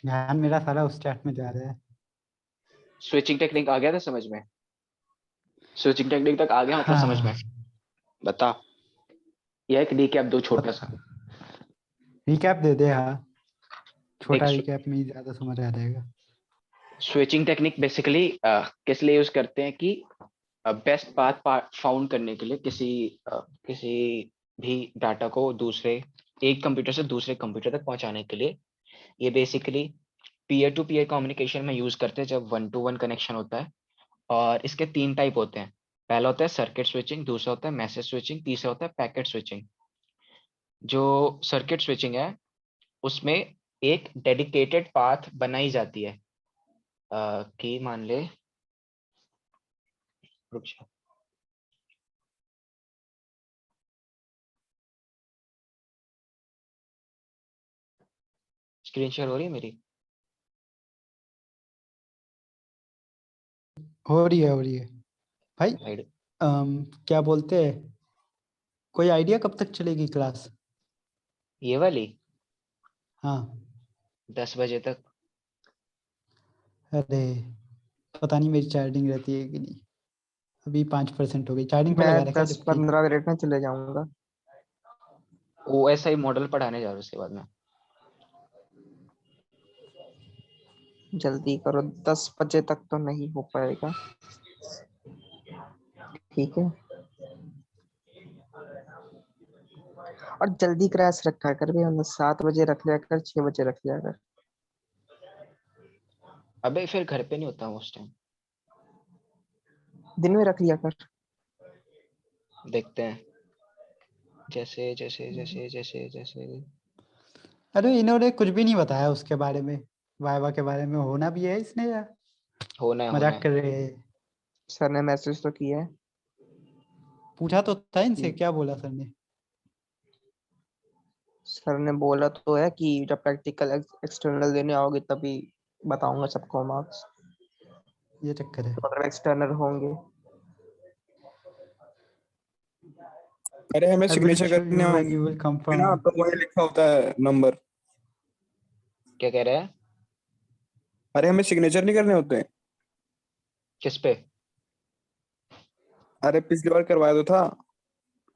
ध्यान मेरा सारा उस चैट में जा रहा है। स्विचिंग टेक्निक आ गया था समझ में? स्विचिंग टेक्निक तक आ गया मतलब समझ में? हाँ। बता। यह एक रिकैप दो छोटा सा। रिकैप दे दे हाँ। देख, छोटा रिकैप में ही ज्यादा समझ आ जाएगा। स्विचिंग टेक्निक बेसिकली किस लिए यूज करते हैं कि बेस्ट पाथ फाउंड करने के लिए किसी भी डाटा को दूसरे एक कंप्यूटर से दूसरे कंप्यूटर तक पहुंचाने के लिए ये basically peer to peer communication में यूज करते हैं जब वन टू वन कनेक्शन होता है। और इसके तीन टाइप होते हैं। पहला होता है सर्किट स्विचिंग, दूसरा होता है मैसेज स्विचिंग, तीसरा होता है पैकेट स्विचिंग। जो सर्किट स्विचिंग है उसमें एक डेडिकेटेड पाथ बनाई जाती है कि मान ले, रुक जा। स्क्रीन शेयर हो रही है मेरी? हो रही है, हो रही है। भाई राइट। क्या बोलते हैं, कोई आइडिया कब तक चलेगी क्लास? ये वाली हाँ। 10 बजे तक। अरे पता नहीं मेरी चार्जिंग रहती है कि नहीं। अभी 5% हो गई। चार्जिंग पे मैं लगा रखा है दस जबकि। पंद्रह मिनट में चले जाऊंगा। OSI मॉडल पढ़ाने जा रहा हूँ उसके बाद में। जल्दी करो, 10 बजे तक तो नहीं हो पाएगा। ठीक है। और जल्दी क्रैश रखा कर भी, हमने 7 बजे रख लिया कर, 6 बजे रख लिया कर। अबे फिर घर पे नहीं होता हूँ उस टाइम। दिन में रख लिया कर। देखते हैं, जैसे जैसे जैसे जैसे जैसे। अरे इन्होंने कुछ भी नहीं बताया उसके बारे में। वाइवा के बारे में होना भी है इसने या होना है, होना मजाक है। कर रहे हैं? सर ने मैसेज तो किया है। पूछा तो था इनसे, कि क्या बोला सर ने? सर ने बोला तो है कि जब प्रैक्टिकल एक्सटर्नल देने आओगे तभी बताऊंगा सबको मार्क्स। ये चक्कर है। तो अगर एक्सटर्नल होंगे। अरे हमें आई विल सिग्नेचर शो करने यू व्हेन यू होंगे विल कंफर्म। ना, तो वही लिखा होता है नंबर। क्या कह रहा है? अरे हमें सिग्नेचर नहीं करने होते? किस पे? अरे पिछली बार करवाया तो था।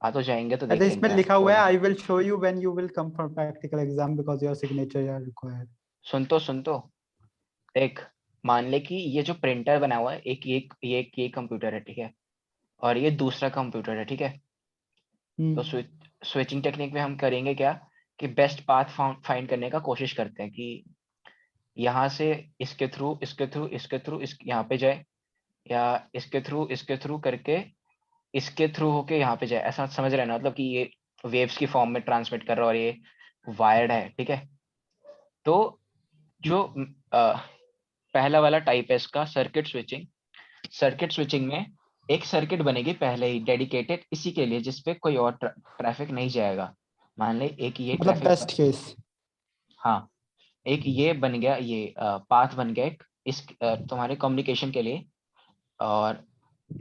आ तो जाएंगे तो अरे देखेंगे इसमें यार, लिखा कोई हुआ है नहीं। I will show you when you will confirm practical exam because your signature are required. सुन तो देख, मान ले कि ये जो प्रिंटर बना हुआ है, ये कंप्यूटर है, ठीक है? और ये दूसरा कंप्यूटर है, ठीक है? तो स्विचिंग टेक्निक में हम करेंगे क्या कि बेस्ट पाथ फाइंड करने का कोशिश करते हैं कि यहाँ से इसके थ्रू यहाँ पे जाए, या इसके थ्रू करके इसके थ्रू होके यहाँ पे जाए। ऐसा समझ रहे हैं ना, मतलब कि ये वेव्स की फॉर्म में ट्रांसमिट कर रहा है और ये वायर्ड है, ठीक है? तो जो पहला वाला टाइप है इसका सर्किट स्विचिंग। सर्किट स्विचिंग में एक सर्किट बनेगी पहले ही डेडिकेटेड इसी के लिए, जिसपे कोई और ट्रैफिक नहीं जाएगा। मान ले एक ये मतलब ट्रैफिक, बेस्ट केस। हाँ, एक ये बन गया, ये पाथ बन गया एक इस तुम्हारे कम्युनिकेशन के लिए। और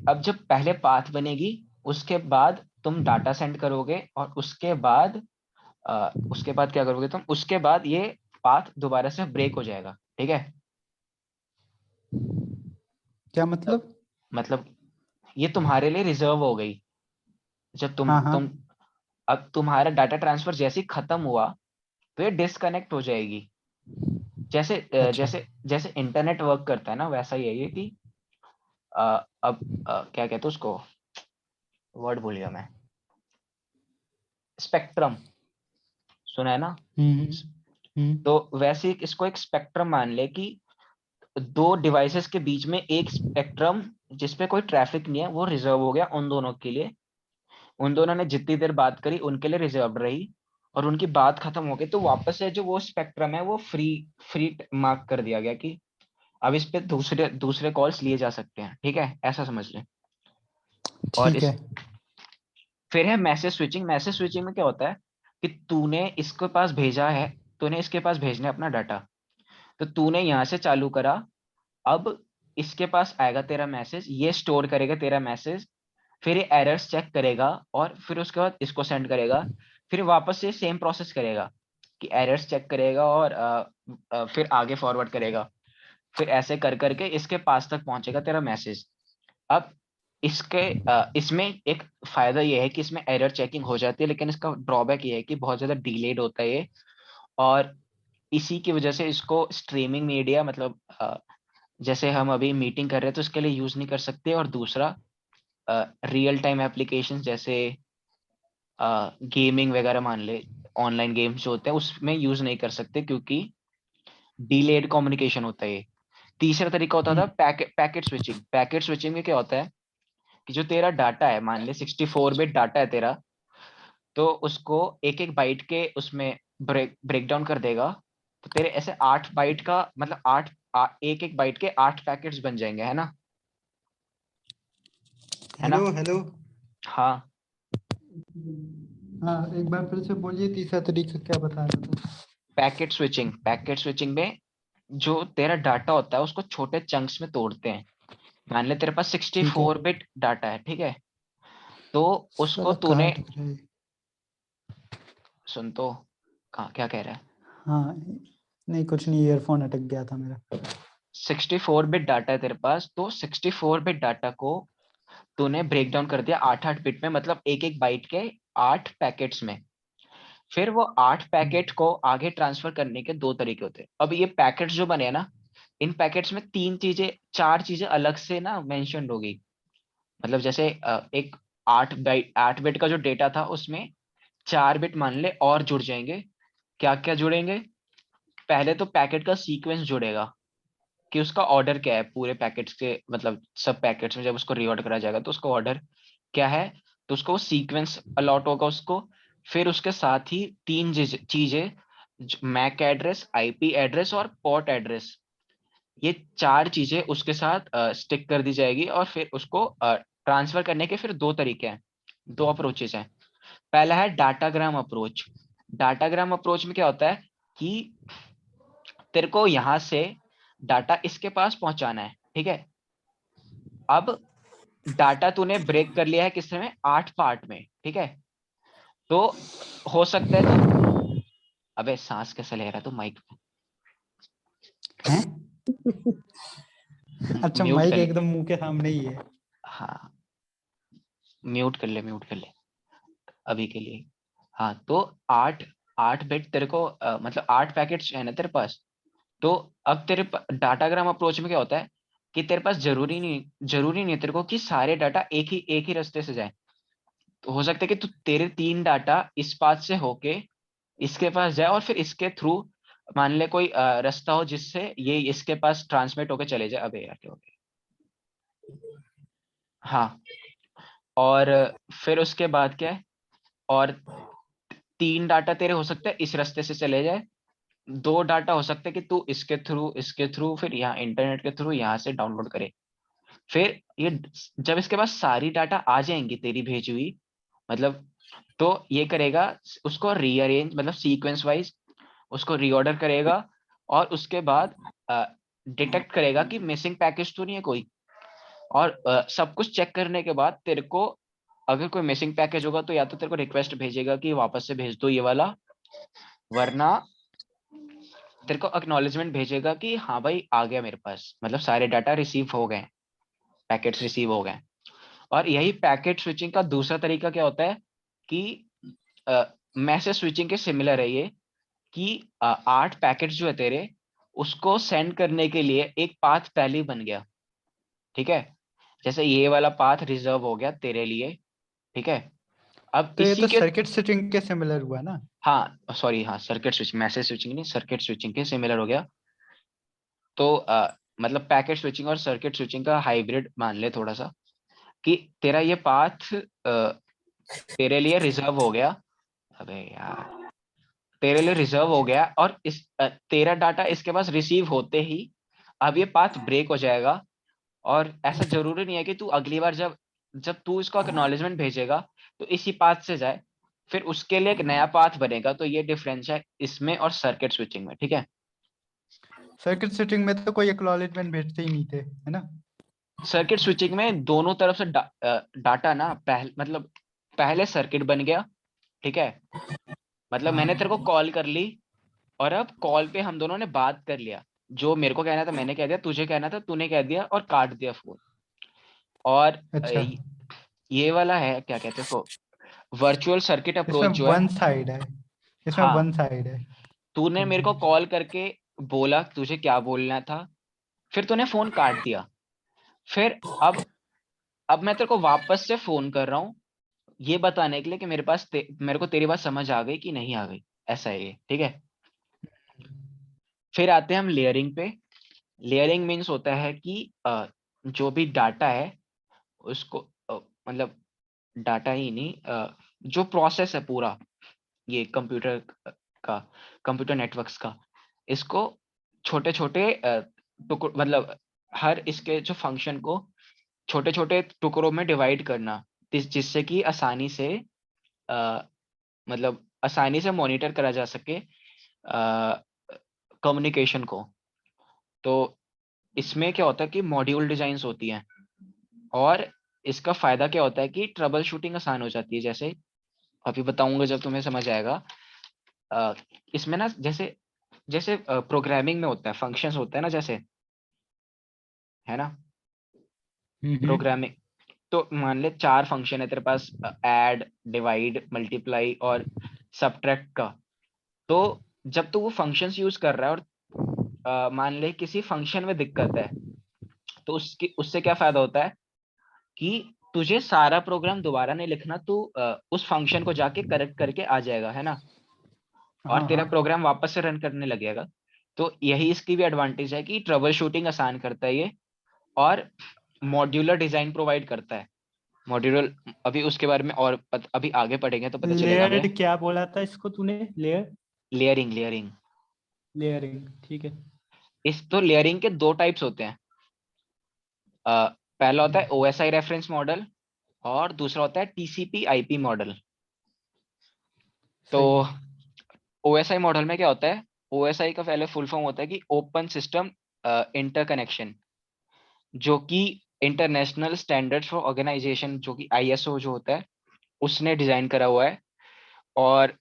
अब जब पहले पाथ बनेगी, उसके बाद तुम डाटा सेंड करोगे, और उसके बाद क्या करोगे तुम, उसके बाद ये पाथ दोबारा से ब्रेक हो जाएगा, ठीक है? क्या तब मतलब? मतलब ये तुम्हारे लिए रिजर्व हो गई। जब हाँ हाँ। तुम अब तुम्हारा डाटा ट्रांसफर जैसे ही खत्म हुआ तो ये डिस्कनेक्ट हो जाएगी। जैसे अच्छा। जैसे जैसे इंटरनेट वर्क करता है ना, वैसा ही है ये कि अब क्या कहते हैं उसको, वर्ड भूल गया मैं। स्पेक्ट्रम, सुना है ना? हम्म हम्म। तो वैसे इसको एक स्पेक्ट्रम मान ले कि दो डिवाइसेस के बीच में एक स्पेक्ट्रम जिसपे कोई ट्रैफिक नहीं है वो रिजर्व हो गया उन दोनों के लिए। उन दोनों ने जितनी देर बात करी उनके लिए रिजर्व रही, और उनकी बात खत्म हो गई तो वापस से जो वो स्पेक्ट्रम है वो फ्री फ्री मार्क कर दिया गया कि अब इस पे दूसरे दूसरे कॉल्स लिए जा सकते हैं, ठीक है? ऐसा समझ लें। और ठीक इस है। फिर है मैसेज स्विचिंग। मैसेज स्विचिंग में क्या होता है कि तूने इसके पास भेजा है, तूने इसके पास भेजना है अपना डाटा, तो तूने यहाँ से चालू करा। अब इसके पास आएगा तेरा मैसेज, ये स्टोर करेगा तेरा मैसेज, फिर ये एरर्स चेक करेगा और फिर उसके बाद इसको सेंड करेगा, फिर वापस से सेम प्रोसेस करेगा। कि एरर्स चेक करेगा और फिर आगे फॉरवर्ड करेगा, फिर ऐसे कर करके इसके पास तक पहुंचेगा तेरा मैसेज। अब इसमें एक फायदा ये है कि इसमें एरर चेकिंग हो जाती है, लेकिन इसका ड्रॉबैक ये है कि बहुत ज्यादा डिलेड होता है ये, और इसी की वजह से इसको स्ट्रीमिंग मीडिया मतलब जैसे हम अभी मीटिंग कर रहे हैं तो इसके लिए यूज नहीं कर सकते, और दूसरा रियल टाइम एप्लीकेशन जैसे गेमिंग वगैरह मान ले, ऑनलाइन गेम्स जो होते हैं उसमें यूज नहीं कर सकते क्योंकि डिलेड कम्युनिकेशन होता है ये। तीसरा तरीका होता था पैकेट स्विचिंग। पैकेट स्विचिंग में क्या होता है कि जो तेरा डाटा है, मान ले 64 बिट डाटा है तेरा, तो उसको एक एक बाइट के उसमें ब्रेक डाउन कर देगा, तो तेरे ऐसे 8 बाइट का मतलब एक एक बाइट के 8 पैकेट्स बन जाएंगे, है ना? है ना? Hello hello. हाँ, हाँ, एक बार फिर से बोलिए, तीसरा तरीका क्या बता रहे थे? Packet switching. पैकेट स्विचिंग में जो तेरा डाटा होता है उसको छोटे चंक्स में तोड़ते हैं। मान ले तेरे पास ठीक है। 64 बिट डाटा है, ठीक है, तो उसको साला कहाँ तूने अटक रहा है? सुन तो, कहाँ क्या कह रहा है? हाँ, नहीं कुछ नहीं, ईयरफोन अटक गया था मेरा। 64 बिट डाटा है तेरे पास, तो 64 बिट डाटा को तूने ब्रेक डाउन कर दिया 8 बिट में, मतलब एक एक बाइट के 8 पैकेट्स में। फिर वो 8 पैकेट को आगे ट्रांसफर करने के 2 तरीके होते हैं। अब ये पैकेट्स जो बने हैं ना, इन पैकेट्स में 4 चीजें अलग से ना मेंशन होगी। मतलब जैसे एक 8 बिट का जो डेटा था उसमें 4 बिट मान ले और जुड़ जाएंगे। क्या क्या जुड़ेंगे? पहले तो पैकेट का सीक्वेंस जुड़ेगा कि उसका ऑर्डर क्या है पूरे पैकेट्स के, मतलब सब पैकेट्स में जब उसको रीऑर्डर करा जाएगा तो उसका ऑर्डर क्या है, तो उसको सीक्वेंस अलॉट होगा उसको। फिर उसके साथ ही 3 चीजें, मैक एड्रेस, आईपी एड्रेस और पोर्ट एड्रेस, ये 4 चीजें उसके साथ स्टिक कर दी जाएगी। और फिर उसको ट्रांसफर करने के फिर 2 तरीके हैं, 2 अप्रोचेस हैं। पहला है डाटाग्राम अप्रोच। डाटाग्राम अप्रोच में क्या होता है कि तेरे को यहां से डाटा इसके पास पहुंचाना है, ठीक है। अब डाटा तूने ब्रेक कर लिया है किस में, 8 पार्ट में, ठीक है। तो हो सकता है तू, अबे सांस कैसे ले रहा है तू माइक हैं? अच्छा, म्यूट माइक कर ले। एकदम मुंह के सामने ही है। हाँ, म्यूट कर ले, म्यूट कर ले अभी के लिए। हाँ, तो 8 बिट तेरे को मतलब 8 पैकेट्स है ना तेरे पास। तो अब तेरे डाटाग्राम अप्रोच में क्या होता है कि तेरे पास जरूरी नहीं है तेरे को कि सारे डाटा एक ही रास्ते से जाए। तो हो सकता है कि तू तेरे 3 डाटा इस पाथ से होके इसके पास जाए, और फिर इसके थ्रू मान ले कोई रास्ता हो जिससे ये इसके पास ट्रांसमिट होके चले जाए। अबे यार क्या हो गया? हाँ, और फिर उसके बाद क्या है, और 3 डाटा तेरे हो सकते हैं इस रास्ते से चले जाए, 2 डाटा हो सकते हैं कि तू इसके थ्रू फिर यहाँ इंटरनेट के थ्रू यहाँ से डाउनलोड करे। फिर ये जब इसके पास सारी डाटा आ जाएंगी तेरी भेजी हुई, मतलब, तो ये करेगा उसको रीअरेंज, मतलब सीक्वेंस वाइज उसको रीऑर्डर करेगा, और उसके बाद डिटेक्ट करेगा कि मिसिंग पैकेज तो नहीं है कोई। और सब कुछ चेक करने के बाद तेरे को अगर कोई मिसिंग पैकेज होगा तो या तो तेरे को रिक्वेस्ट भेजेगा कि वापस से भेज दो ये वाला, वरना तेरे को एक्नॉलेजमेंट भेजेगा कि हाँ भाई आ गया मेरे पास, मतलब सारे डाटा रिसीव हो गए, पैकेट्स रिसीव हो गए। और यही पैकेट स्विचिंग का दूसरा तरीका क्या होता है कि मैसेज स्विचिंग के सिमिलर है ये, कि 8 पैकेट्स जो है तेरे, उसको सेंड करने के लिए एक पाथ पहले ही बन गया, ठीक है। जैसे ये वाला पाथ रिजर्व हो गया तेरे लिए, ठीक है। अब तो ये इसी तो के, सर्किट स्विचिंग के सिमिलर हुआ ना? हाँ सॉरी, हाँ सर्किट स्विचिंग, मैसेज स्विचिंग नहीं, सर्किट स्विचिंग के सिमिलर हो गया। तो मतलब पैकेट स्विचिंग और सर्किट स्विचिंग का हाइब्रिड मान ले थोड़ा सा, कि तेरा ये पाथ तेरे लिए रिजर्व हो गया। अबे यार, तेरे लिए रिजर्व हो गया, और तेरा डाटा इसके पास रिसीव होते ही अब ये पाथ ब्रेक हो जाएगा। और ऐसा जरूरी नहीं है कि तू अगली बार जब जब तू इसको एक्नॉलेजमेंट भेजेगा तो इसी पाथ से जाए, फिर उसके लिए एक नया पाथ बनेगा। तो ये डिफरेंस है इसमें और सर्किट स्विचिंग में, ठीक है। सर्किट स्विचिंग में तो कोई एक्नॉलेजमेंट भेजते ही नहीं थे, है ना? सर्किट स्विचिंग में दोनों तरफ से डाटा ना मतलब पहले सर्किट बन गया, ठीक है। मतलब मैंने तेरे को कॉल कर ली, और अब कॉल पे हम दोनों ने बात कर लिया, जो मेरे को कहना था मैंने कह दिया, तुझे कहना था तूने कह दिया, और काट दिया फोन। और अच्छा, ये वाला है क्या कहते हैं इसको, वर्चुअल सर्किट अप्रोच इसमें जो है। वन साइड है, इसमें हाँ, वन साइड है। तूने मेरे को कॉल करके बोला तुझे क्या बोलना था, फिर तूने फोन काट दिया। फिर अब मैं तेरे को वापस से फोन कर रहा हूँ, ये बताने के लिए कि मेरे को तेरी बात समझ आ गई कि नहीं आ गई। ऐसा है ये, ठीक है। फिर आते हैं हम लेयरिंग पे। लेयरिंग मीन्स होता है कि जो भी डाटा है उसको मतलब डाटा ही नहीं, जो प्रोसेस है पूरा ये कंप्यूटर का, कंप्यूटर नेटवर्क्स का, इसको छोटे छोटे टुकड़ मतलब हर इसके जो फंक्शन को छोटे छोटे टुकड़ों में डिवाइड करना, जिससे कि आसानी से मतलब आसानी से मॉनिटर करा जा सके कम्युनिकेशन को। तो इसमें क्या होता है कि मॉड्यूल डिजाइन्स होती हैं, और इसका फायदा क्या होता है कि ट्रबल शूटिंग आसान हो जाती है। जैसे अभी बताऊंगा जब तुम्हें समझ आएगा। अ, इसमें ना जैसे जैसे प्रोग्रामिंग में होता है, फंक्शंस होता है ना, जैसे है ना प्रोग्रामिंग। तो मान ले 4 फंक्शन है तेरे पास, ऐड, डिवाइड, मल्टीप्लाई और सबट्रैक्ट का। तो जब तू वो फंक्शंस यूज कर रहा है और मान ले किसी फंक्शन में दिक्कत है, तो उससे क्या फायदा होता है कि तुझे सारा प्रोग्राम दोबारा नहीं लिखना, तू उस फंक्शन को जाके करेक्ट करके आ जाएगा, है ना, और हाँ तेरा हाँ, प्रोग्राम वापस से रन करने लगेगा। तो यही इसकी भी एडवांटेज है कि ट्रबल शूटिंग आसान करता है ये, और मॉड्यूलर डिजाइन प्रोवाइड करता है। मॉड्यूलर, अभी उसके बारे में और अभी आगे पढ़ेंगे तो पता चलेगा हमें। लेयर्ड क्या बोला था इसको तूने? Layer, layering, layering. लेयरिंग, ठीक है। इस तो लेयरिंग के 2 टाइप्स होते हैं। पहला होता है ओएसआई रेफरेंस मॉडल, और दूसरा होता है टीसीपी आईपी मॉडल। तो सही है। ओएसआई मॉडल में क्या होता है, ओएसआई का पहले फुल फॉर्म होता है कि ओपन सिस्टम इंटरकनेक्शन, जो कि इंटरनेशनल स्टैंडर्ड्स फॉर ऑर्गेनाइजेशन, जो कि आईएसओ जो होता है उसने डिजाइन करा हुआ है। और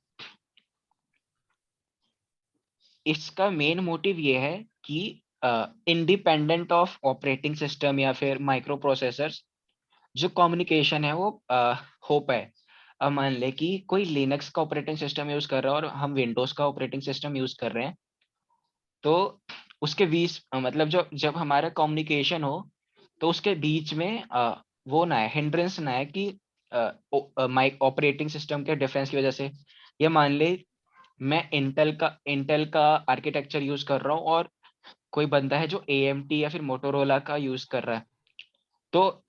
इसका मेन मोटिव ये है कि इंडिपेंडेंट ऑफ ऑपरेटिंग सिस्टम या फिर माइक्रो प्रोसेसर्स, जो कम्युनिकेशन है वो हो पाए। अब मान ले कि कोई लिनक्स का ऑपरेटिंग सिस्टम यूज कर रहा है और हम विंडोज का ऑपरेटिंग सिस्टम यूज कर रहे हैं, तो उसके बीच मतलब जो जब हमारा कम्युनिकेशन हो, तो उसके बीच में वो ना है, हिंड्रेंस ना है कि माइक ऑपरेटिंग सिस्टम के डिफरेंस की वजह से। ये मान ले मैं इंटेल का आर्किटेक्चर यूज कर रहा हूँ, और कोई बंदा है जो एएमटी या फिर मोटोरोला का यूज कर रहा है, तो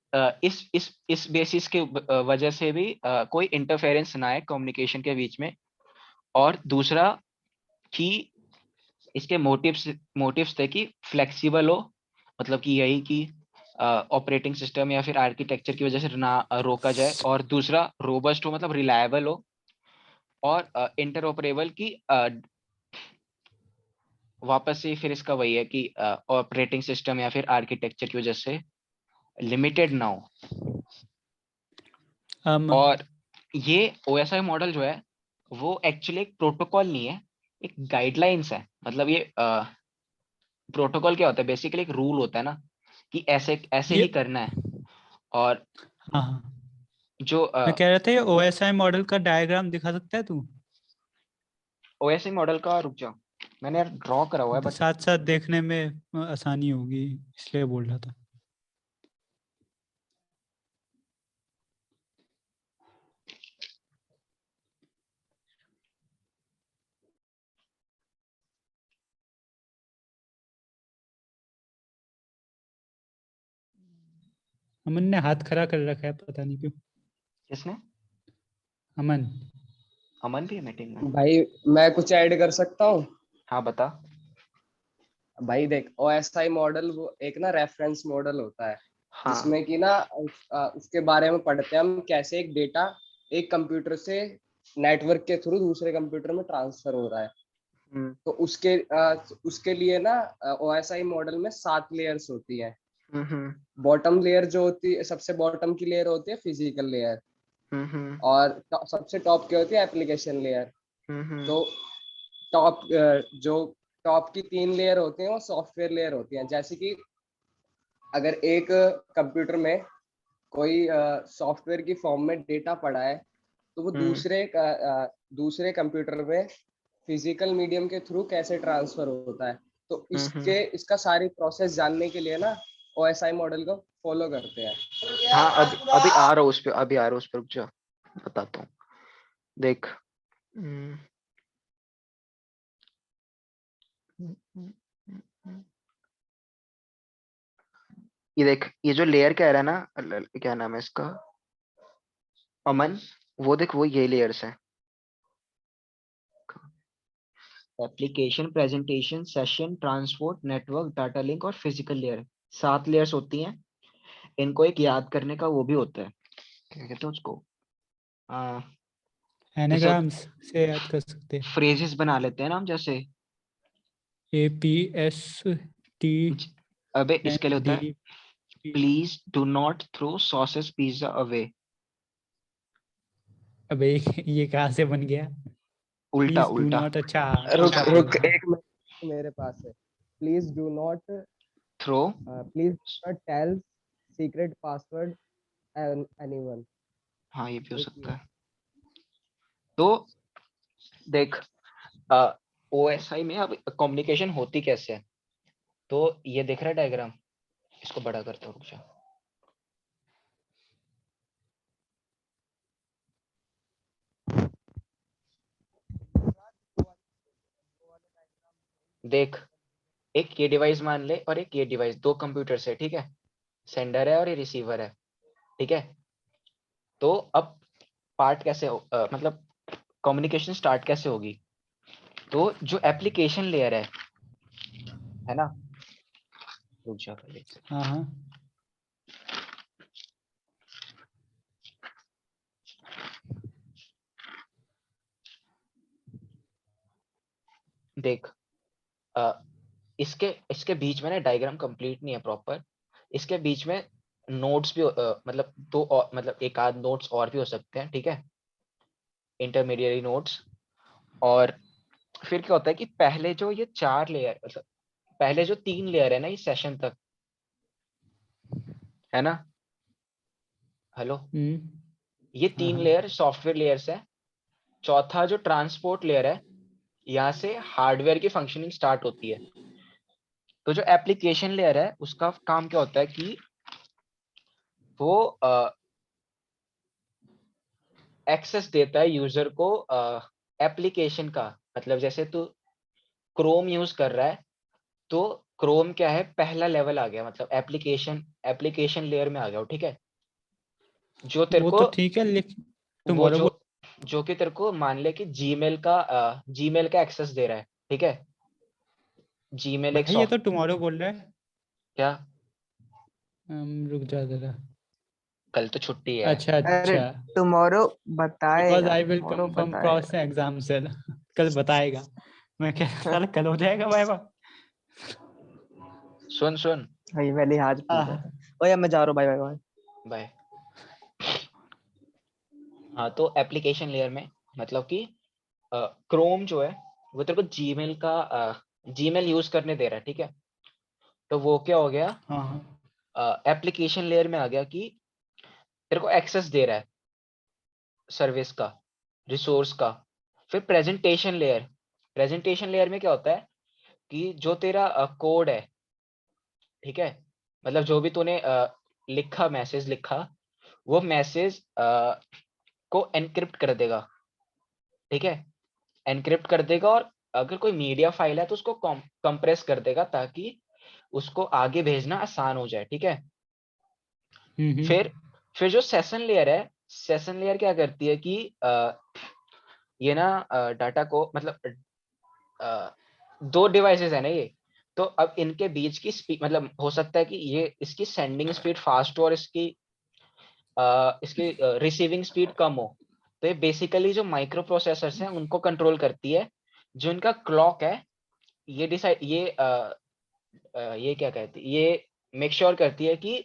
इस बेसिस के वजह से भी कोई इंटरफेरेंस ना आए कम्युनिकेशन के बीच में। और दूसरा कि इसके मोटिव्स थे कि फ्लेक्सिबल हो, मतलब कि यही कि ऑपरेटिंग सिस्टम या फिर आर्किटेक्चर की वजह से ना रोका जाए, और दूसरा रोबस्ट हो, मतलब रिलायबल हो, और इंटरऑपरेबल की वापस से फिर इसका वही है कि ऑपरेटिंग सिस्टम या फिर आर्किटेक्चर की वजह से लिमिटेड ना हो। और ये ओएसआई मॉडल जो है वो एक्चुअली एक प्रोटोकॉल नहीं है, एक गाइडलाइंस है। मतलब ये प्रोटोकॉल क्या होता है, बेसिकली एक रूल होता है ना कि ऐसे ऐसे ये ही करना है। और हाँ हाँ, जो मैं कह रहा था ये ओएसआई मॉडल का डायग्राम दिखा सकता है तू? ओएसआई मॉडल का, रुक जाओ, मैंने यार ड्रॉ करा हुआ है बट साथ साथ देखने में आसानी होगी, इसलिए बोल रहा था। अमन ने हाथ खड़ा कर रखा है, पता नहीं क्यों। किसने? अमन। अमन भी है मीटिंग में? भाई मैं कुछ ऐड कर सकता हूँ? हाँ बता। भाई देख, ओएसआई मॉडल वो एक ना रेफरेंस मॉडल होता है, हाँ। जिसमें कि ना उसके बारे में पढ़ते हैं हम कैसे एक डेटा एक कंप्यूटर से नेटवर्क के थ्रू दूसरे कंप्यूटर में ट्रांसफर हो रहा है। हम्म तो उसके लिए ना ओएसआई मॉडल में 7 लेयर्स होती है। हम्म बॉटम लेयर जो होती है, सबसे बॉटम की लेयर होती है फिजिकल लेयर, हम्म और सबसे टॉप की होती है एप्लीकेशन लेयर। हम्म तो जो टॉप की 3 लेयर होती हैं वो सॉफ्टवेयर लेयर होती हैं। जैसे कि अगर एक कंप्यूटर में कोई सॉफ्टवेयर की फॉर्म में डेटा पड़ा है तो वो दूसरे कंप्यूटर में फिजिकल मीडियम के थ्रू कैसे ट्रांसफर होता है। तो इसका सारी प्रोसेस जानने के लिए ना OSI मॉडल को फॉलो करते हैं। हाँ, अभी आ रहा हूँ उस पे, रुक जा, बताता हूँ। देख, ये देख, ये जो लेयर कह रहा है ना, क्या नाम है इसका, अमन, वो देख, वो ये लेयर्स है, application, presentation, session, transport, network, data link और फिजिकल लेयर। 7 लेयर्स होती हैं। इनको एक याद करने का वो भी होता है, क्या कहते हैं उसको, एनाग्राम्स से याद कर सकते हैं। फ्रेजेस बना लेते हैं ना हम, जैसे APST अबे इसके लिए होता है, DP please do not throw sauces pizza away. अबे ये कहाँ से बन गया? उल्टा प्लीज डू उल्टा नॉट। अच्छा रुक उल्टा रुक बोलना। एक मिनट, मेरे पास है। Please do not throw tell secret password anyone. हाँ, ये भी हो एक सकता है। तो देख, OSI में अब कम्युनिकेशन होती कैसे है, तो ये देख रहा है डायग्राम, इसको बड़ा करता हूँ, रुक जा। देख, एक ये डिवाइस मान ले और एक ये डिवाइस, 2 कंप्यूटर है, ठीक है, सेंडर है और ये रिसीवर है, ठीक है। तो अब पार्ट कैसे मतलब कम्युनिकेशन स्टार्ट कैसे होगी, तो जो एप्लीकेशन लेयर है ना, रुक जा पहले। हाँ हाँ देख, इसके इसके बीच में ना डायग्राम कंप्लीट नहीं है प्रॉपर, इसके बीच में नोट्स भी मतलब मतलब एक आध नोट्स और भी हो सकते हैं, ठीक है, इंटरमीडिएट नोट्स। और फिर क्या होता है कि पहले जो ये 4 लेयर, मतलब पहले जो 3 लेयर है ना, इस सेशन तक, है ना, हेलो, ये 3 हाँ लेयर सॉफ्टवेयर लेयर्स है। चौथा जो ट्रांसपोर्ट लेयर है, यहाँ से हार्डवेयर की फंक्शनिंग स्टार्ट होती है। तो जो एप्लीकेशन लेयर है, उसका काम क्या होता है कि वो एक्सेस देता है यूजर को एप्लीकेशन का। मतलब जैसे तू क्रोम यूज कर रहा है, तो क्रोम क्या है, पहला लेवल आ गया, मतलब एप्लीकेशन लेयर में आ गया, ठीक है। जो तेरे वो को तो ठीक है, लेकिन वो टुमारो जो कि तेरे को मान ले कि जीमेल का एक्सेस दे रहा है, ठीक है। जीमेल एक भाई ये सॉफ्ट, तो टुमारो बोल रहा है। क्या, रुक जा जरा। कल तो छुट्टी है। अच्छा अरे अच्छा। टुमारो बिकॉज बताएगा, I will tomorrow come from बताएगा। Cross exam cell. कल बताएगा। मैं क्या साला कल हो जाएगा वाइवा? सुन सुन, भाई मैं लिहाज पूछ रहा था। ओए मैं जा रहा हूँ, बाय बाय बाय। बाय। हाँ, तो एप्लीकेशन लेयर में मतलब कि क्रोम जो है, वो तेरे को जीमेल यूज करने दे रहा है, ठीक है। तो वो क्या हो गया, हाँ हाँ एप्लीकेशन लेयर में आ गया कि तेरे को एक्सेस दे रहा है सर्विस का, रिसोर्स का। फिर प्रेजेंटेशन लेयर में क्या होता है कि जो तेरा कोड है, ठीक है, मतलब जो भी तूने लिखा, मैसेज लिखा, वो मैसेज को एनक्रिप्ट कर देगा, ठीक है, एनक्रिप्ट कर देगा। और अगर कोई मीडिया फाइल है तो उसको कंप्रेस कर देगा, ताकि उसको आगे भेजना आसान हो जाए, ठीक है। हम्म। फिर जो सेशन लेयर है, सेशन लेयर क्या करती है कि ये ना डाटा को, मतलब 2 डिवाइसेस है ना ये, तो अब इनके बीच की स्पीड, मतलब हो सकता है कि ये इसकी सेंडिंग स्पीड फास्ट हो और इसकी रिसीविंग स्पीड कम हो। तो ये बेसिकली जो माइक्रो प्रोसेसर्स हैं उनको कंट्रोल करती है। जो इनका क्लॉक है, ये डिसाइड ये क्या कहती है, ये मेक श्योर करती है कि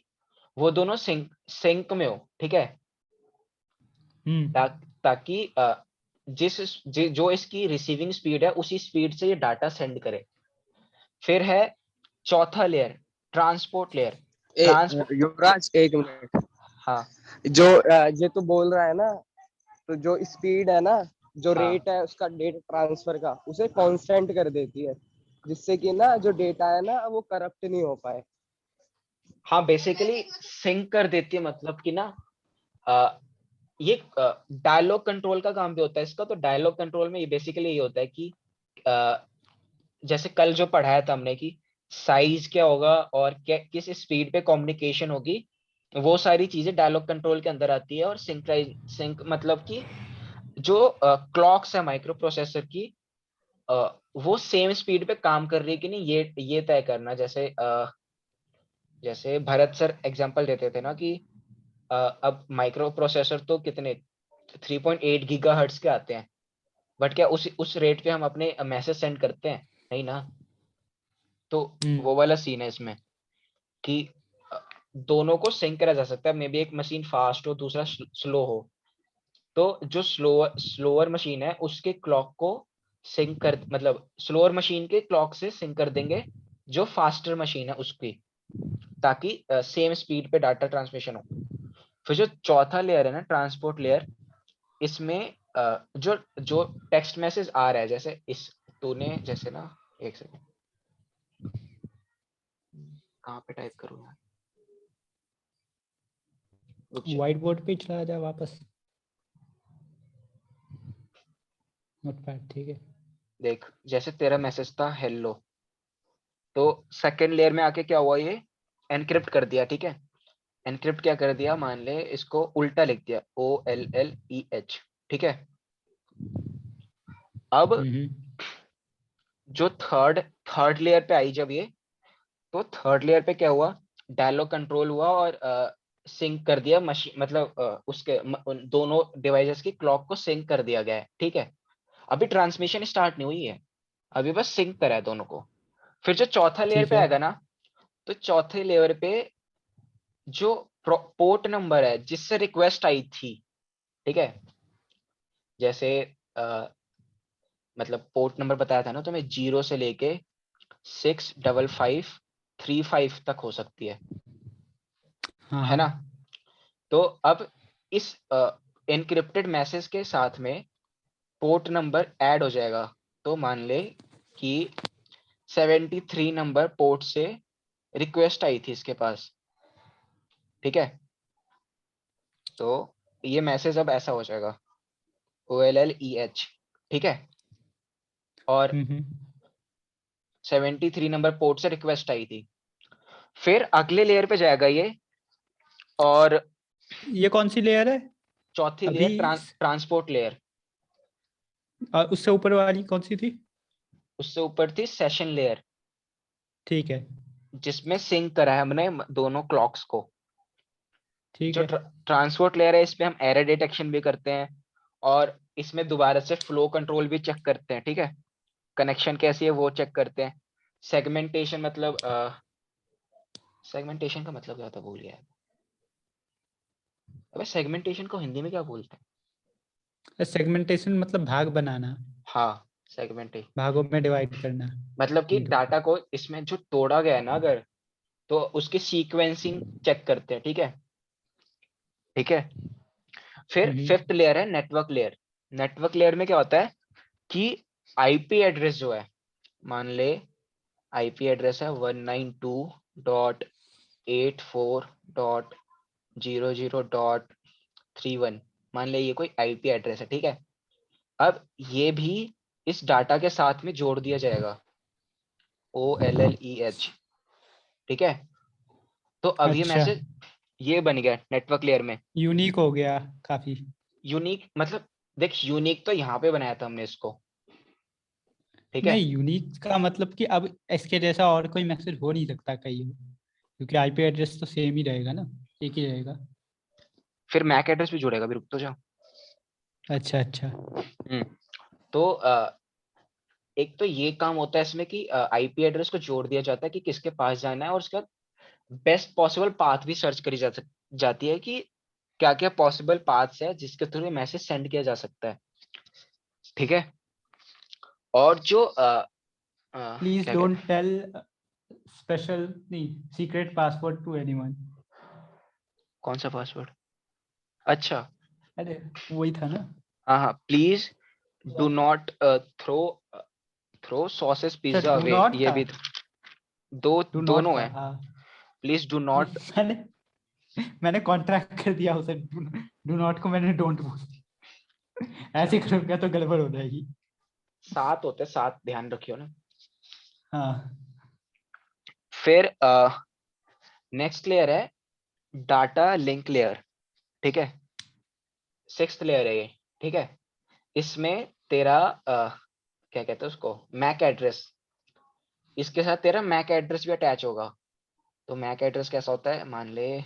वो दोनों सिंक में हो, ठीक है, हम्म ताकि जो इसकी रिसीविंग स्पीड है उसी स्पीड से ये डाटा सेंड करे। फिर है चौथा लेयर, ट्रांसपोर्ट लेयर। युवराज एक मिनट, हाँ जो तू बोल रहा है ना, तो जो स्पीड है ना, जो हाँ रेट है उसका डेटा ट्रांसफर का, उसे कांस्टेंट कर देती है, जिससे कि ना जो डेटा है ना वो करप्ट नहीं हो पाए। हाँ, बेसिकली सिंक कर देती है, मतलब कि ना ये डायलॉग कंट्रोल का काम भी होता है इसका। तो डायलॉग कंट्रोल में ये बेसिकली ये होता है कि जैसे कल जो पढ़ाया था हमने कि साइज क्या होगा और क्या किस स्पीड पे कम्युनिकेशन होगी, वो सारी चीजें डायलॉग कंट्रोल के अंदर आती है। और सिंक मतलब कि जो क्लॉक्स है माइक्रो प्रोसेसर की, वो सेम स्पीड पे काम कर रही है कि नहीं, ये तय करना। जैसे भरत सर एग्जांपल देते थे ना कि अब माइक्रो प्रोसेसर तो कितने 3.8 गीगाहर्ट्ज के आते हैं, बट क्या उस रेट पे हम अपने मैसेज सेंड करते हैं? नहीं ना। तो वो वाला सीन है इसमें कि अ, दोनों को सिंक करा जा सकता है। मे बी एक मशीन फास्ट हो, दूसरा स्लो हो, तो जो स्लोअर मशीन है उसके क्लॉक को सिंक कर, मतलब स्लोअर मशीन के क्लॉक से सिंक कर देंगे जो फास्टर मशीन है उसकी, ताकि सेम स्पीड पे डाटा ट्रांसमिशन हो। फिर जो चौथा लेयर है ना, ट्रांसपोर्ट लेयर, इसमें जो जो टेक्स्ट मैसेज आ रहा है, जैसे इस तूने जैसे ना, एक सेकंड, कहाँ पे टाइप करूँ यार, रुक जा। व्हाइट बोर्ड पे चला जा वापस, नोटपैड, ठीक है। देख, जैसे तेरा मैसेज था हेलो, तो सेकंड लेयर में आके क्या हुआ, ये एनक्रिप्ट कर दिया, ठीक है। एनक्रिप्ट क्या कर दिया, मान ले इसको उल्टा लिख दिया, OLLEH, ठीक है। अब जो थर्ड थर्ड लेयर पे आई जब ये, तो थर्ड लेयर पे क्या हुआ, डायलॉग कंट्रोल हुआ और सिंक कर दिया मशीन, मतलब उसके उन दोनों डिवाइसेस की क्लॉक को सिंक कर दिया गया है, ठीक है। अभी ट्रांसमिशन स्टार्ट नहीं हुई है, अभी बस सिंक करा है दोनों को। फिर जो चौथा लेयर ठीक पे है। आएगा ना, तो चौथे लेयर पे जो पोर्ट नंबर है जिससे रिक्वेस्ट आई थी, ठीक है। जैसे मतलब पोर्ट नंबर बताया था ना, तो मैं 0 से लेके 65535 तक हो सकती हाँ है हाँ। ना। तो अब इस एनक्रिप्टेड मैसेज के साथ में पोर्ट नंबर ऐड हो जाएगा। तो मान ले कि 73 नंबर पोर्ट से रिक्वेस्ट आई थी इसके पास, ठीक है। तो ये मैसेज अब ऐसा हो जाएगा, OLLEH, ठीक है। और 73 नंबर पोर्ट से रिक्वेस्ट आई थी। फिर अगले लेयर पे जाएगा ये, और ये कौन सी लेयर है चौथी अभी? Layer transport layer. उससे ऊपर वाली कौन सी थी? उससे ऊपर थी सेशन लेयर, ठीक है। जिसमें सिंक करा है हमने दोनों क्लॉक्स को। ठीक जो है। ट्रांसपोर्ट लेयर है, इस पे हम एरर डिटेक्शन भी करते हैं, और इसमें दोबारा से फ्लो कंट्रोल भी चेक करते हैं, ठीक है। कनेक्शन कैसी है वो चेक करते हैं। सेगमेंटेशन मतलब सेगमेंटेशन का मतलब क्या होता है, भूल गया। अबे सेगमेंटेशन को हिंदी में क्या बोलते हैं? सेगमेंटेशन मतलब भाग बनाना, हाँ, सेगमेंटेशन भागों में डिवाइड करना। मतलब कि इंटू। डाटा को इसमें जो तोड़ा गया है ना अगर, तो उसकी सीक्वेंसिंग चेक करते हैं, ठीक है। ठीक है। फिर फिफ्थ लेयर है नेटवर्क लेयर। नेटवर्क लेयर में क्या होता है कि आईपी एड्रेस जो है, मान ले आईपी एड्रेस है 192.84.00.31, मान ले ये कोई आईपी एड्रेस है, ठीक है। अब ये भी इस डाटा के साथ में जोड़ दिया जाएगा, OLLEH, ठीक है। तो अब ये अच्छा, मैसेज ये बन गया नेटवर्क लेयर में। यूनिक हो गया काफी। यूनिक मतलब देख, यूनिक तो यहाँ पे बनाया था हमने इसको, ठीक है। नहीं, यूनिक का मतलब कि अब इसके जैसा और कोई मैसेज हो नहीं सकता कहीं, क्योंकि आईपी एड्रेस तो सेम ही रहेगा ना, एक ही रहेगा। फिर मैक एड्रेस भी जुड़ेगा, भी रुक तो जाओ। अच्छा अच्छा। तो एक तो ये काम होता है इसमें कि आईपी एड्रेस को जोड़ दिया जाता है कि किसके पास जाना है, और उसका बेस्ट पॉसिबल पाथ भी सर्च करी जाती है कि क्या क्या पॉसिबल पाथ्स है जिसके थ्रू मैसेज सेंड किया जा सकता है। ठीक है। और जो प्लीज क्या डोंट टेल स्पेशल नहीं सीक्रेट पासवर्ड टू एनीवन। कौन सा पासवर्ड? अच्छा, अरे वही था ना। हाँ हाँ, please do not throw throw sauces अच्छा पिज्जा डू अवे, नॉट ये था, भी दो डू नॉट दोनों था है। हाँ। प्लीज डू नॉट, मैंने मैंने कॉन्ट्रैक्ट कर दिया उसे, डू नॉट को मैंने डोंट बोल दिया। ऐसे करूंगा तो गड़बड़ हो जाएगी। 7 होते, 7 ध्यान रखियो ना। हाँ फिर नेक्स्ट लेयर है डाटा लिंक लेयर, ठीक है, 6th लेयर है ये, ठीक है। इसमें तेरा क्या कहते हैं उसको, मैक एड्रेस, इसके साथ तेरा मैक एड्रेस भी अटैच होगा। तो मैक एड्रेस कैसा होता है, मान ले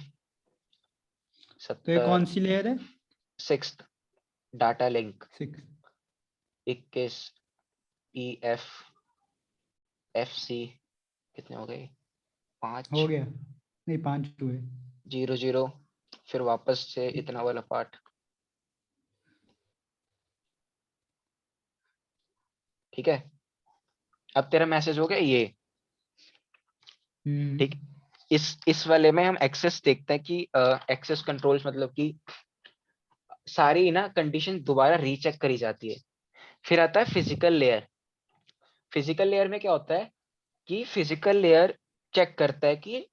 तो ये 70, कौन सी लेयर है? 6th data link, 6। 21 EF FC, कितने हो गए, हो 5 गया नहीं 5 हुए। 00, फिर वापस से इतना वाला पार्ट, ठीक है। अब तेरा मैसेज हो गया ये, ठीक। इस वाले में हम एक्सेस देखते हैं कि एक्सेस कंट्रोल्स मतलब कि सारी ना कंडीशन दोबारा रीचेक करी जाती है। फिर आता है फिजिकल लेयर। फिजिकल लेयर में क्या होता है कि फिजिकल लेयर चेक करता है कि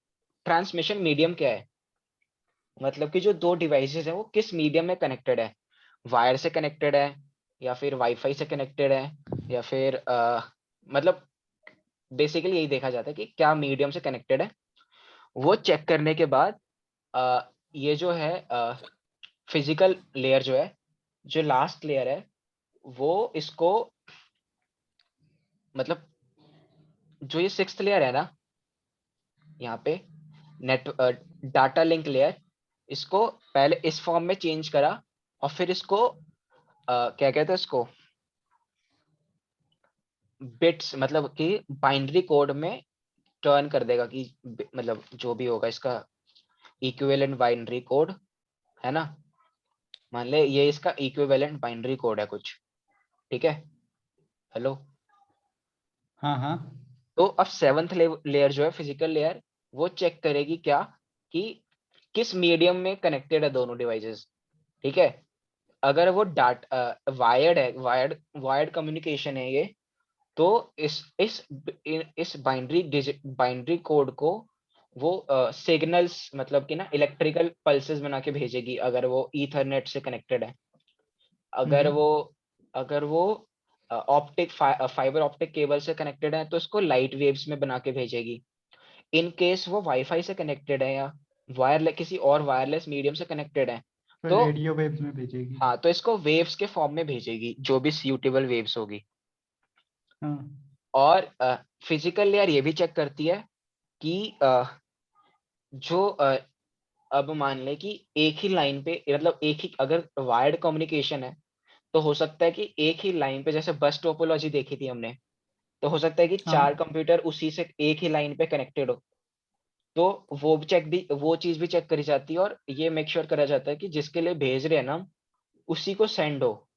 ट्रांसमिशन मीडियम क्या है, मतलब कि जो दो डिवाइसेस हैं वो किस मीडियम में कनेक्टेड है, वायर से कनेक्टेड है या फिर वाईफाई से कनेक्टेड है, या फिर मतलब बेसिकली यही देखा जाता है कि क्या मीडियम से कनेक्टेड है। वो चेक करने के बाद ये जो है फिजिकल लेयर जो है, जो लास्ट लेयर है, वो इसको मतलब जो ये 6th लेयर है ना यहाँ पे, नेट डाटा लिंक लेयर, इसको पहले इस फॉर्म में चेंज करा और फिर इसको क्या कहते हैं इसको, बिट्स मतलब कि बाइनरी कोड में टर्न कर देगा कि मतलब जो भी होगा इसका इक्विवेलेंट बाइनरी कोड, है ना। मान ले ये इसका इक्विवेलेंट बाइनरी कोड है कुछ, ठीक है। हेलो। हाँ हाँ तो अब 7th लेयर जो है फिजिकल लेयर, वो चेक करेगी क्या कि किस मीडियम में कनेक्टेड है दोनों डिवाइसेस, ठीक है। अगर वो वायर्ड है, वायर्ड कम्युनिकेशन है ये, तो इस बाइनरी कोड को वो सिग्नल्स मतलब कि ना इलेक्ट्रिकल पल्सेस बना के भेजेगी अगर वो ईथरनेट से कनेक्टेड है। अगर वो अगर वो फाइबर ऑप्टिक केबल से कनेक्टेड है तो इसको लाइट वेव्स में बना के भेजेगी। इन केस वो वाईफाई से कनेक्टेड है या वायरलेस किसी और वायरलेस मीडियम से कनेक्टेड है, तो तो रेडियो वेव्स में भेजेगी। हाँ, तो इसको वेव्स के फॉर्म में भेजेगी जो भी सूटेबल वेव्स होगी। हाँ और फिजिकल लेयर ये भी चेक करती है कि जो अब मान ले कि एक ही लाइन पे मतलब एक ही अगर वायर्ड कम्युनिकेशन है, तो हो सकता है कि एक ही लाइन पे, जैसे बस टोपोलॉजी देखी थी हमने, तो हो सकता है कि 4 हाँ कंप्यूटर उसी से एक ही लाइन पे कनेक्टेड हो। तो वो चीज भी चेक करी जाती है और ये मेक श्योर करा जाता है कि जिसके लिए भेज रहे हैं ना हम, उसी को सेंड हो।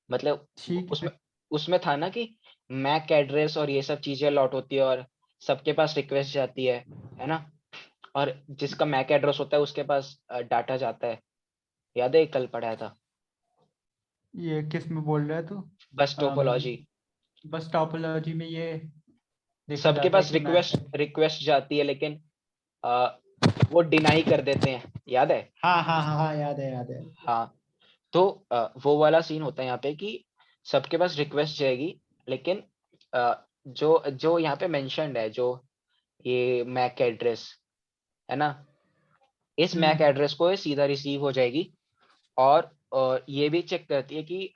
मतलब ठीक है। उसमें उसमें था ना कि मैक एड्रेस और ये सब चीजें लॉट होती है और सबके पास रिक्वेस्ट जाती है ना। और जिसका मैक एड्रेस होता है उसके पास डाटा जाता है। याद है कल पढ़ाया था ये किस में बोल रहा है तू? बस टोपोलॉजी। बस टॉपोलॉजी में ये देखा सबके जाता है पास कि मैं। रिक्वेस्ट जाती है लेकिन अ, वो डिनाई कर देते हैं, याद है। हाँ हाँ हाँ हाँ याद है याद है। हाँ, तो वो वाला सीन होता है यहाँ पे कि सबके पास रिक्वेस्ट जाएगी, लेकिन जो जो यहाँ पे मेंशन्ड है, जो ये मैक एड्रेस है ना, इस मैक हम्म एड्रेस को ये सीधा रिसीव हो जाएगी। और ये भी चेक करती है कि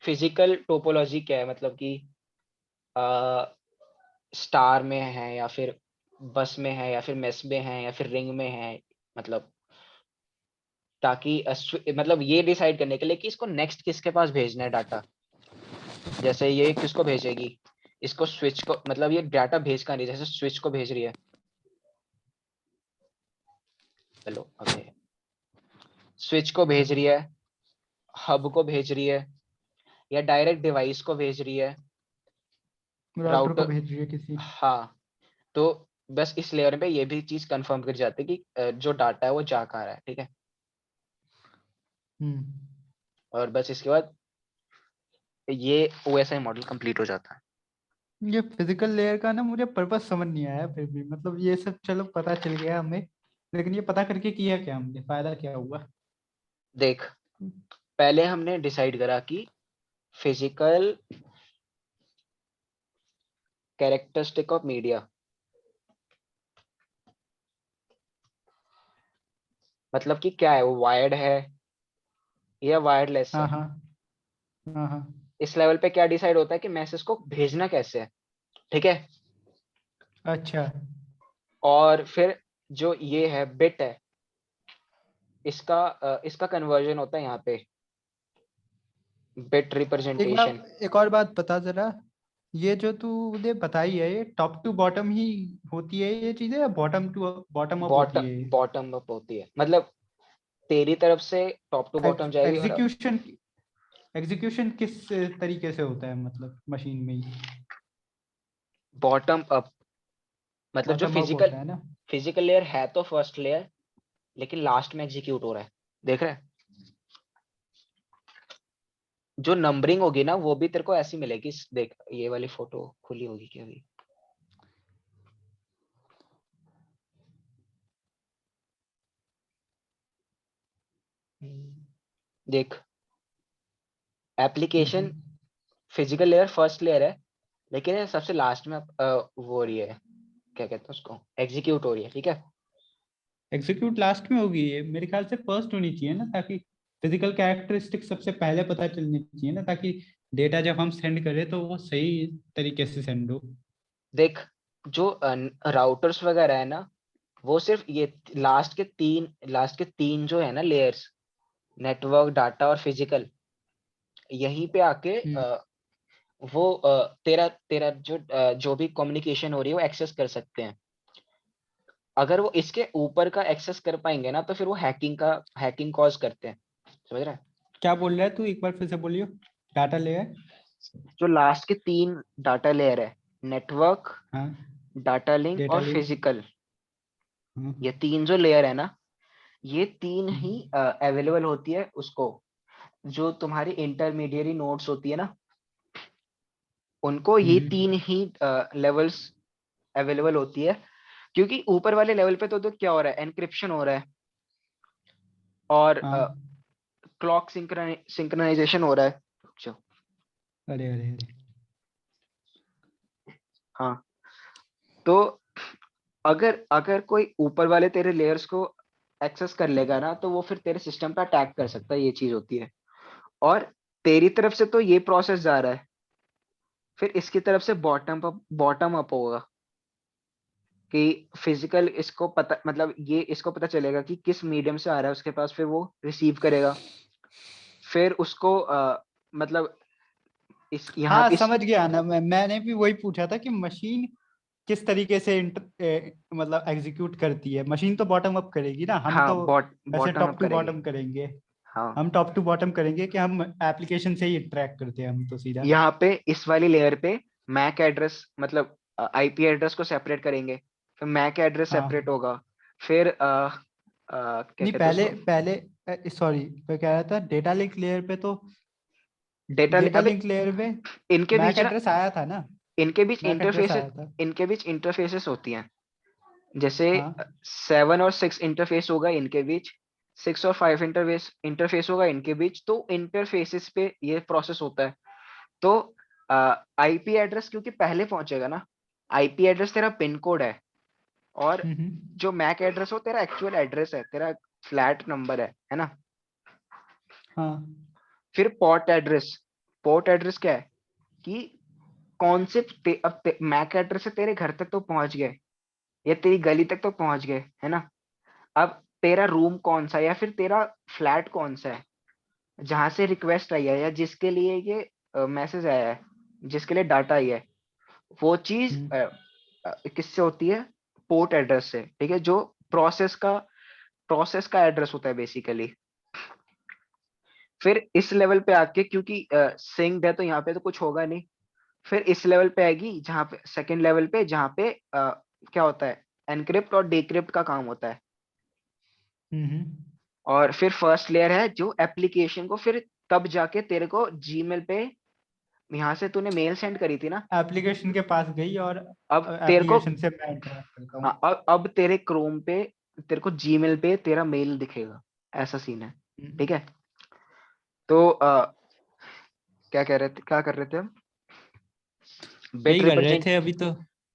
फिजिकल टोपोलॉजी क्या है, मतलब कि स्टार में है या फिर बस में है या फिर मेस में है या फिर रिंग में है, मतलब ताकि मतलब ये डिसाइड करने के लिए कि इसको नेक्स्ट किसके पास भेजना है डाटा। जैसे ये किसको भेजेगी, इसको स्विच को, मतलब ये डाटा भेज कहाँ रही है, जैसे स्विच को भेज रही है। हेलो, अबे स्विच को भेज रही है, हब को भेज रही है, या डायरेक्ट डिवाइस को भेज रही है, राउटर को राउटर। भेज रही है किसी। हाँ, तो बस इस लेयर पे ये भी चीज कंफर्म कर जाती है कि जो डाटा है वो जा कहाँ रहा है, ठीक है। और बस इसके बाद ये OSI मॉडल कंप्लीट हो जाता है। ये फिजिकल लेयर का ना मुझे पर्पस समझ नहीं आया फिर भी, मतलब ये सब चलो पता चल गया हमें, लेकिन ये पता करके किया क्या, हमने फायदा क्या हुआ? देख, पहले हमने डिसाइड करा कि फिजिकल कैरेक्टरिस्टिक ऑफ मीडिया, मतलब कि क्या है, वो वायर्ड है या वायरलेस हाँ है। हाँ हाँ हाँ। इस लेवल पे क्या डिसाइड होता है कि मैसेज को भेजना कैसे है, ठीक है। अच्छा। और फिर जो ये है बिट है, इसका कन्वर्जन होता है यहाँ पे, बिट रिप्रेजेंटेशन। एक और बात बता जरा, ये जो तूने बताई है ये टॉप टू बॉटम ही होती है ये चीजें, या बॉटम टू बॉटम अप होती है? बॉटम अप होती है, मतलब तेरी तरफ से टॉप टू बॉटम जाएगी और एग्जीक्यूशन एग्जीक्यूशन किस तरीके से होता है, मतलब मशीन में ही बॉटम अप, मतलब जो बॉटम अप फिजिकल होता है ना? फिजिकल लेयर है तो फर्स्ट लेयर, लेकिन लास्ट में एग्जीक्यूट हो रहा है, देख रहे हैं। जो नंबरिंग होगी ना वो भी तेरे को ऐसी मिलेगी, देख ये वाली फोटो खुली होगी क्या अभी? देख, application physical layer first layer है, लेकिन ये सबसे लास्ट में वो हो रही है, क्या कहते हैं उसको, एग्जीक्यूट हो रही है, ठीक है। एग्जीक्यूट लास्ट में होगी ये, मेरे ख्याल से फर्स्ट होनी चाहिए ना, ताकि फिजिकल कैरेक्टरिस्टिक सबसे पहले पता चलनी चाहिए ना, ताकि डेटा जब हम सेंड करें तो वो सही तरीके से सेंड हो। देख, जो राउटर्स वगैरह है ना, वो सिर्फ ये लास्ट के तीन जो है ना लेयर्स, नेटवर्क, डाटा और फिजिकल, यहीं पे आके वो तेरा तेरा जो भी कम्युनिकेशन हो रही है वो एक्सेस कर सकते हैं। अगर वो इसके ऊपर का एक्सेस कर पाएंगे ना, तो फिर वो हैकिंग कॉज करते हैं, समझ रहा है। क्या बोल रहा है तू, एक बार फिर से बोलियो। Data layer. जो लास्ट के तीन डाटा लेयर है, नेटवर्क, हाँ। डाटा लिंक डेटा और लिंक। फिजिकल, हाँ। ये तीन जो लेयर है ना, ये तीन ही अवेलेबल होती है उसको, जो तुम्हारी इंटरमीडिएरी नोड्स होती है ना, उनको ये तीन ही लेवल्स अवेलेबल होती है। क्योंकि ऊपर वाले लेवल पे तो क्या हो रहा है, एनक्रिप्शन हो रहा है और हाँ। क्लॉक सिंक्रोनाइजेशन हो रहा है। अच्छा, अरे अरे अरे। हाँ, तो अगर अगर कोई ऊपर वाले तेरे लेयर्स को एक्सेस कर लेगा ना, तो वो फिर तेरे सिस्टम पे अटैक कर सकता है, ये चीज होती है। और तेरी तरफ से तो ये प्रोसेस जा रहा है, फिर इसकी तरफ से बॉटम अप होगा कि फिजिकल इसको पता, मतलब ये इसको पता चलेगा कि किस मीडियम से आ रहा है उसके पास, फिर वो रिसीव करेगा, फिर उसको मतलब इस यहाँ हाँ पे समझ गया ना, मैंने भी वही पूछा था कि मशीन किस तरीके से मतलब एग्जीक्यूट करती है। मशीन तो बॉटम अप करेगी ना, हम हाँ, तो वैसे बॉटम टॉप अप टू करेगी। बॉटम करेंगे। हाँ, हम टॉप टू बॉटम करेंगे कि हम एप्लीकेशन से ही ट्रैक करते हैं हम तो सीधा। यहाँ पे इस वाली लेयर पे मैक एड्रेस, मतलब आईपी एड्रेस को सेपरेट करेंगे, फिर मैक एड्रेस सेपरेट हाँ। होगा, फिर क्या नहीं कहते हैं पहले उसको, पहले सॉरी, मैं कह रहा था डेटा लिंक लेयर पे तो, डेटा। डेटा अबे, लिंक लेयर पे इनके मैक बीच ना, एड्रेस आया था ना? इनके बीच मैक एड्रेस इंटरफेस आया था। इनके बीच इंटरफेसेस होती हैं। जैसे हाँ। 7 और 6 इंटरफेस होगा इनके बीच, 6 और 5 इंटरफेस होगा इनके बीच, तो इंटरफेसेस पे ये प्रोसेस होता है। तो आईपी एड्रेस क्योंकि पहले पहुंचेगा ना, आईपी एड्रेस तेरा पिन कोड है, और जो मैक एड्रेस हो तेरा एक्चुअल एड्रेस है, तेरा फ्लैट नंबर है ना। हाँ। फिर पोर्ट एड्रेस क्या है कि कौन से मैक एड्रेस से तेरे घर तक तो पहुंच गए, या तेरी गली तक तो पहुंच गए, है ना। अब तेरा रूम कौन सा, या फिर तेरा फ्लैट कौन सा है जहां से रिक्वेस्ट आई है, या जिसके लिए ये मैसेज आया है, जिसके लिए डाटा आई है, वो चीज किससे होती है, पोर्ट एड्रेस से, ठीक है, जो प्रोसेस का एड्रेस होता है बेसिकली। फिर इस लेवल पे आके, क्योंकि सिंक्ड है तो यहाँ पे तो कुछ होगा नहीं, फिर इस लेवल पे आएगी जहाँ पे सेकंड लेवल पे, जहाँ पे क्या होता है, एनक्रिप्ट और डिक्रिप्ट का काम होता है। और फिर फर्स्ट लेयर है जो एप्लीकेशन को, फिर तब जाके तेरे को जीमेल पे, यहाँ से तूने मेल सेंड करी थी ना, एप्लीकेशन के पास गई और अब तेरे को, एप्लीकेशन से मैं इंटरेक्ट करता हूँ। हाँ, अब तेरे क्रोम पे, तेरे को जीमेल पे तेरा मेल दिखेगा, ऐसा सीन है। ठीक है, तो क्या कह रहे थे, क्या कर रहे थे हम? यही कर रहे थे अभी तो।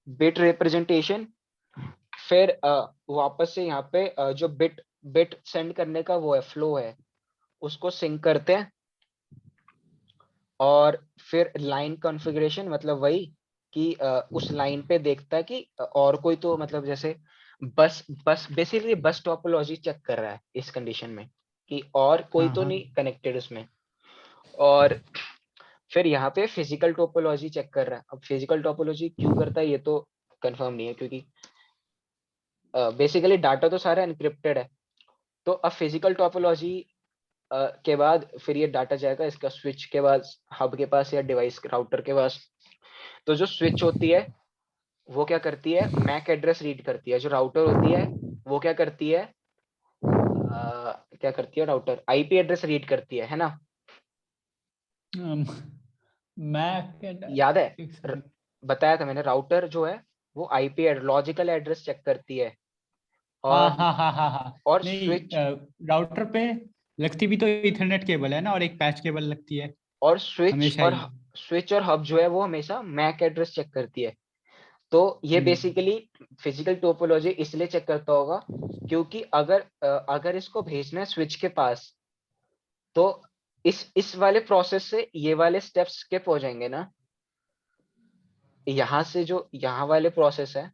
Bit representation. फिर वापस से यहाँ पे जो बिट बिट सेंड करने का वो है, फ्लो है, उसको सिंक करते हैं। और फिर लाइन कॉन्फ़िगरेशन, मतलब वही कि उस लाइन पे देखता है कि और कोई तो, मतलब जैसे बस बस बेसिकली बस टोपोलॉजी चेक कर रहा है इस कंडीशन में कि और कोई हाँ, तो हाँ। नहीं कनेक्टेड उसमें। और फिर यहाँ पे फिजिकल टोपोलॉजी चेक कर रहा है। अब फिजिकल टोपोलॉजी क्यों करता है ये तो कंफर्म नहीं है, क्योंकि बेसिकली डाटा तो सारा एनक्रिप्टेड है। तो अब फिजिकल टोपोलॉजी के बाद फिर ये डाटा जाएगा इसका स्विच के बाद हब के पास या डिवाइस राउटर के पास। तो जो स्विच होती है वो क्या करती है, मैक एड्रेस रीड करती है। जो राउटर होती है वो क्या करती है, क्या करती है राउटर, आईपी एड्रेस रीड करती है ना। मैं याद है, एक सेकंड। बताया था मैंने, राउटर जो है वो आईपी लॉजिकल एड्रेस चेक करती है। हाँ, और हाँ, हाँ, हाँ, हाँ। और नहीं, स्विच, राउटर पे लगती भी तो इथरनेट केबल है ना, और एक पैच केबल लगती है और स्विच हमेशा और ही। स्विच और हब जो है वो हमेशा मैक एड्रेस चेक करती है। तो ये हम्म। बेसिकली फिजिकल टोपोलॉजी इसलिए चेक करता होगा क्योंकि अगर इसको भेजना है स्विच के पास, तो इस वाले प्रोसेस से ये वाले स्टेप्स स्किप हो जाएंगे ना। यहाँ से जो यहाँ वाले प्रोसेस है,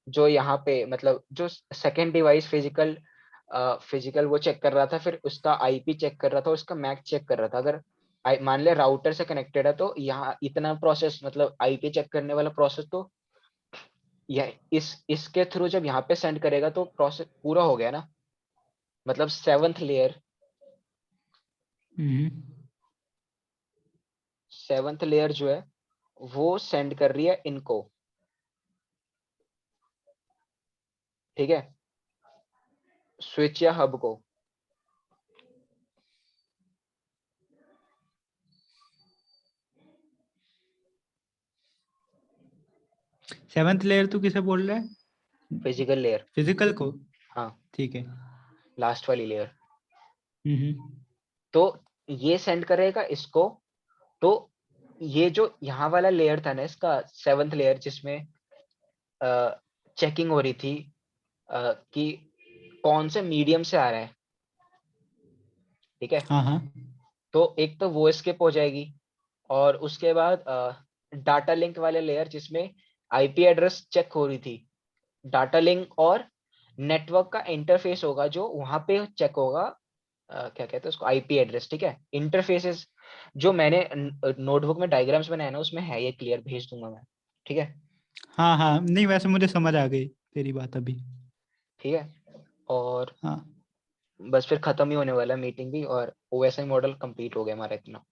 जो यहाँ पे मतलब जो सेकेंड डिवाइस फिजिकल वो चेक कर रहा था, फिर उसका आईपी चेक कर रहा था, उसका मैक चेक कर रहा था। अगर मान ले राउटर से कनेक्टेड है तो यहाँ इतना प्रोसेस, मतलब आईपी चेक करने वाला प्रोसेस, तो यह इसके थ्रू जब यहाँ पे सेंड करेगा तो प्रोसेस पूरा हो गया ना। मतलब हम्म। सेवंथ लेयर जो है वो सेंड कर रही है इनको। ठीक है, स्विच या हब को। सेवंथ लेयर तू किसे बोल रहा है? फिजिकल लेयर, फिजिकल को? हाँ, ठीक है। लास्ट वाली लेयर। हम्म। तो ये सेंड करेगा इसको। तो ये जो यहाँ वाला लेयर था ना इसका, सेवंथ लेयर, जिसमें चेकिंग हो रही थी कि कौन से मीडियम से आ रहा है। ठीक है, हाँ, हाँ। तो एक तो वो स्किप हो जाएगी। और उसके बाद डाटा लिंक वाले लेयर, जिसमें आईपी एड्रेस चेक हो रही थी। डाटा लिंक और नेटवर्क का इंटरफेस होगा जो वहां पे चेक होगा, क्या कहते हैं उसको, आईपी एड्रेस। ठीक है, इंटरफेसेस जो मैंने नोटबुक में डायग्राम्स बनाए ना उसमें है, ये क्लियर भेज दूंगा मैं। ठीक है, हाँ, हाँ, नहीं वैसे मुझे समझ आ गई तेरी बात अभी। ठीक है। और हाँ। बस फिर खत्म ही होने वाला मीटिंग भी, और ओएसआई मॉडल कंप्लीट हो गया हमारा इतना।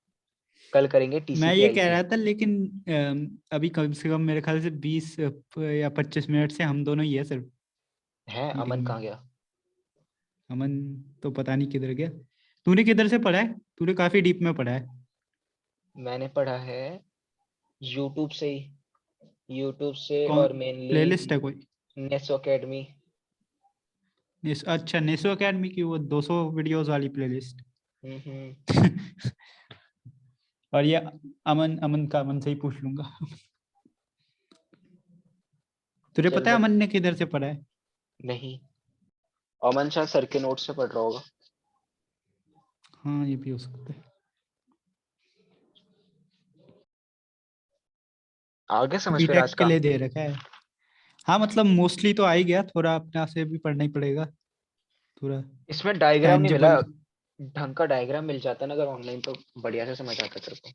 कल करेंगे मैं टीसीपी ये कह आईपी। रहा था लेकिन अभी कम से कम मेरे ख्याल से 20 या 25 मिनट से हम दोनों ही है सिर्फ है, अमन मीटिंग में। कहाँ गया? अमन तो पता नहीं किधर गया। तूने किधर से पढ़ा है? तूने काफी डीप में पढ़ा है। मैंने पढ़ा है यूट्यूब से ही, यूट्यूब से, कौन और प्लेलिस्ट मेनली है कोई? नेसो अकेडमी। अच्छा, नेसो एकेडमी की वो 200 वीडियोस वाली प्लेलिस्ट। हम्म। और ये अमन अमन का अमन से ही पूछ लूंगा। तुझे चल पता है बट, अमन ने किधर से पढ़ा है? नहीं, अमन शाह सर के नोट से पढ़ रहा होगा। हाँ, ये भी हो सकता है। आगे समझ फिर आज बीटेक के का। लिए दे रखा है। हाँ मतलब मोस्टली तो आ ही गया, थोड़ा अपना से भी पढ़ना ही पड़ेगा थोड़ा। इसमें डायग्राम नहीं मिला, टैंजिबल। ढंग का डायग्राम मिल जाता ना अगर ऑनलाइन, तो बढ़िया से समझ आता तेरे को।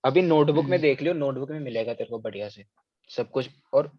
अभी नोटबुक में हम्म। देख लियो, नोटबुक में मिलेगा तेरे को बढ़िया से सब कुछ। और